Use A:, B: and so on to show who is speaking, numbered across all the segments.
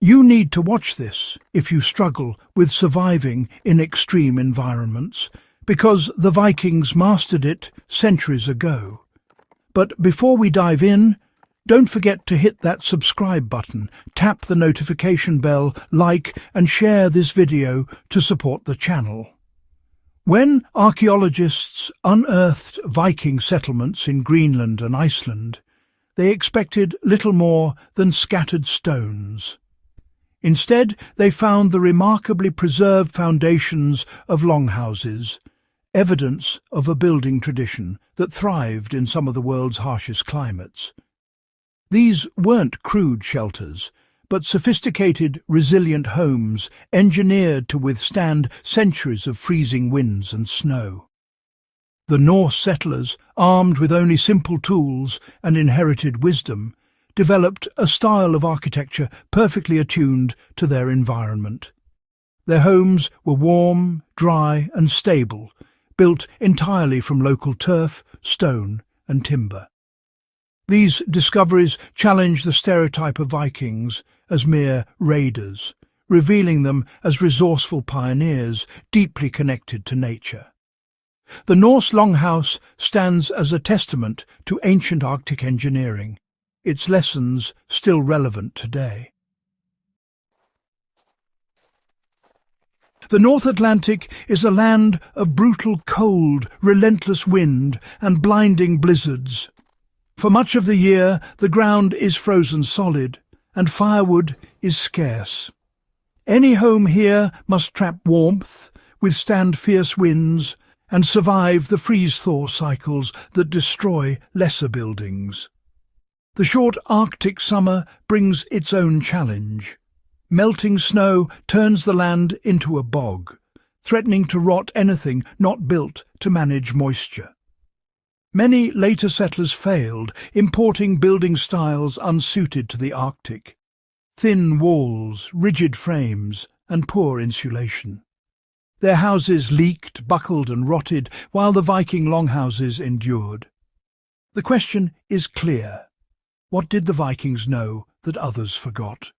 A: You need to watch this if you struggle with surviving in extreme environments, because the Vikings mastered it centuries ago. But before we dive in, don't forget to hit that subscribe button, tap the notification bell, like and share this video to support the channel. When archaeologists unearthed Viking settlements in Greenland and Iceland, they expected little more than scattered stones. Instead, they found the remarkably preserved foundations of longhouses, evidence of a building tradition that thrived in some of the world's harshest climates. These weren't crude shelters, but sophisticated, resilient homes engineered to withstand centuries of freezing winds and snow. The Norse settlers, armed with only simple tools and inherited wisdom, developed a style of architecture perfectly attuned to their environment. Their homes were warm, dry and stable, built entirely from local turf, stone and timber. These discoveries challenged the stereotype of Vikings as mere raiders, revealing them as resourceful pioneers deeply connected to nature. The Norse longhouse stands as a testament to ancient Arctic engineering, its lessons still relevant today. The North Atlantic is a land of brutal cold, relentless wind and blinding blizzards. For much of the year, the ground is frozen solid, and firewood is scarce. Any home here must trap warmth, withstand fierce winds, and survive the freeze-thaw cycles that destroy lesser buildings. The short Arctic summer brings its own challenge. Melting snow turns the land into a bog, threatening to rot anything not built to manage moisture. Many later settlers failed, importing building styles unsuited to the Arctic. Thin walls, rigid frames, and poor insulation. Their houses leaked, buckled and rotted, while the Viking longhouses endured. The question is clear. What did the Vikings know that others forgot?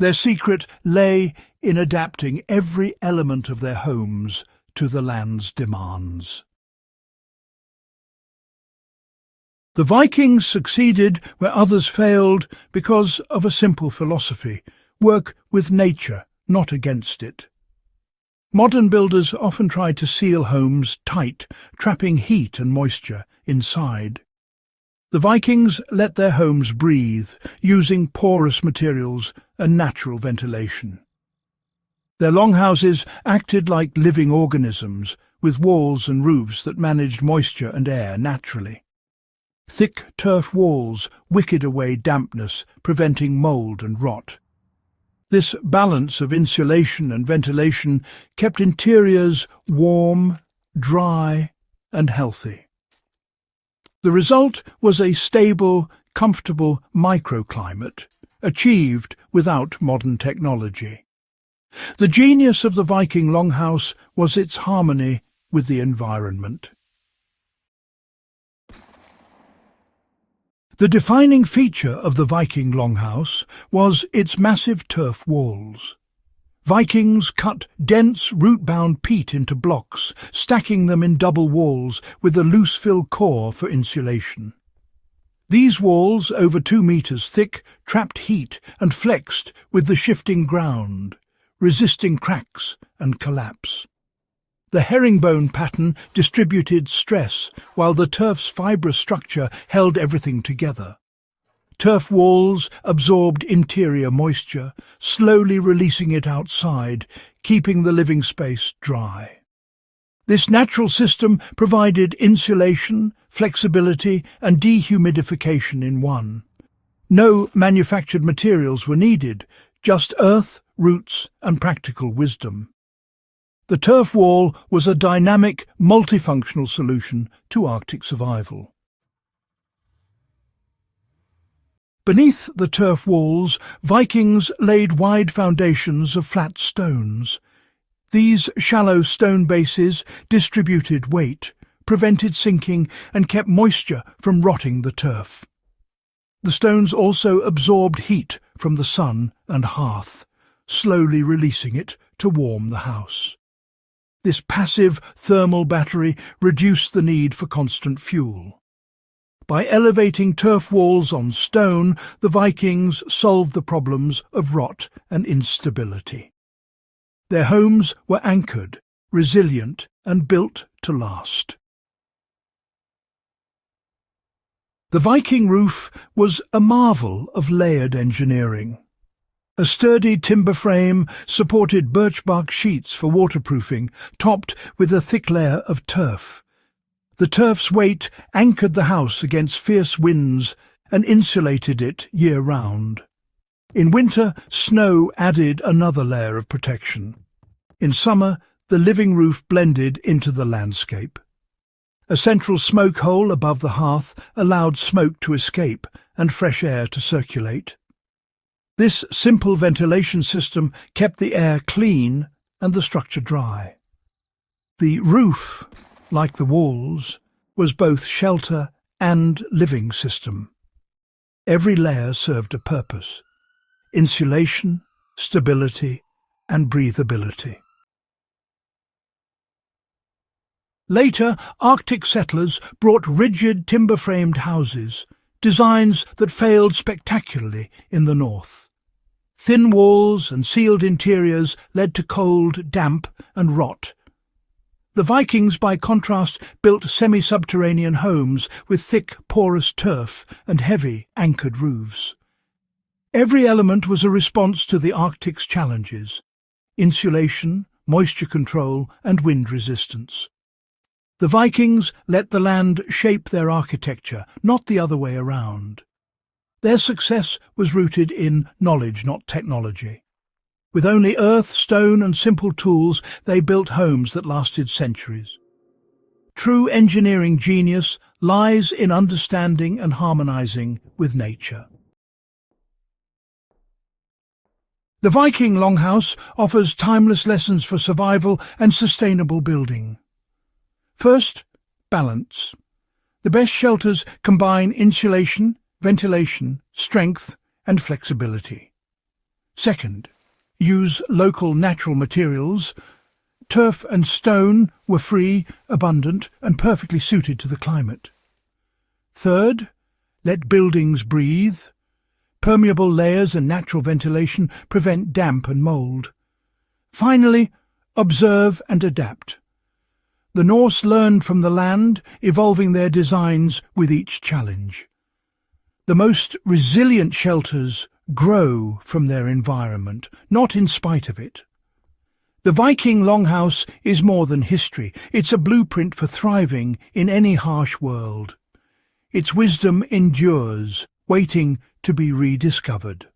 A: Their secret lay in adapting every element of their homes to the land's demands. The Vikings succeeded where others failed because of a simple philosophy: work with nature, not against it. Modern builders often try to seal homes tight, trapping heat and moisture inside. The Vikings let their homes breathe, using porous materials and natural ventilation. Their longhouses acted like living organisms, with walls and roofs that managed moisture and air naturally. Thick turf walls wicked away dampness, preventing mould and rot. This balance of insulation and ventilation kept interiors warm, dry and healthy. The result was a stable, comfortable microclimate, achieved without modern technology. The genius of the Viking longhouse was its harmony with the environment. The defining feature of the Viking longhouse was its massive turf walls. Vikings cut dense, root-bound peat into blocks, stacking them in double walls with a loose-fill core for insulation. These walls, over 2 meters thick, trapped heat and flexed with the shifting ground, resisting cracks and collapse. The herringbone pattern distributed stress, while the turf's fibrous structure held everything together. Turf walls absorbed interior moisture, slowly releasing it outside, keeping the living space dry. This natural system provided insulation, flexibility and dehumidification in one. No manufactured materials were needed, just earth, roots and practical wisdom. The turf wall was a dynamic, multifunctional solution to Arctic survival. Beneath the turf walls, Vikings laid wide foundations of flat stones. These shallow stone bases distributed weight, prevented sinking and kept moisture from rotting the turf. The stones also absorbed heat from the sun and hearth, slowly releasing it to warm the house. This passive thermal battery reduced the need for constant fuel. By elevating turf walls on stone, the Vikings solved the problems of rot and instability. Their homes were anchored, resilient, and built to last. The Viking roof was a marvel of layered engineering. A sturdy timber frame supported birch-bark sheets for waterproofing, topped with a thick layer of turf. The turf's weight anchored the house against fierce winds and insulated it year-round. In winter, snow added another layer of protection. In summer, the living roof blended into the landscape. A central smoke hole above the hearth allowed smoke to escape and fresh air to circulate. This simple ventilation system kept the air clean and the structure dry. The roof, like the walls, was both shelter and living system. Every layer served a purpose: insulation, stability, and breathability. Later, Arctic settlers brought rigid timber-framed houses, designs that failed spectacularly in the north. Thin walls and sealed interiors led to cold, damp, and rot. The Vikings, by contrast, built semi-subterranean homes with thick, porous turf and heavy, anchored roofs. Every element was a response to the Arctic's challenges: insulation, moisture control, and wind resistance. The Vikings let the land shape their architecture, not the other way around. Their success was rooted in knowledge, not technology. With only earth, stone, and simple tools, they built homes that lasted centuries. True engineering genius lies in understanding and harmonizing with nature. The Viking longhouse offers timeless lessons for survival and sustainable building. First, balance. The best shelters combine insulation, ventilation, strength, and flexibility. Second, use local natural materials. Turf and stone were free, abundant, and perfectly suited to the climate. Third, let buildings breathe. Permeable layers and natural ventilation prevent damp and mould. Finally, observe and adapt. The Norse learned from the land, evolving their designs with each challenge. The most resilient shelters grow from their environment, not in spite of it. The Viking longhouse is more than history. It's a blueprint for thriving in any harsh world. Its wisdom endures, waiting to be rediscovered.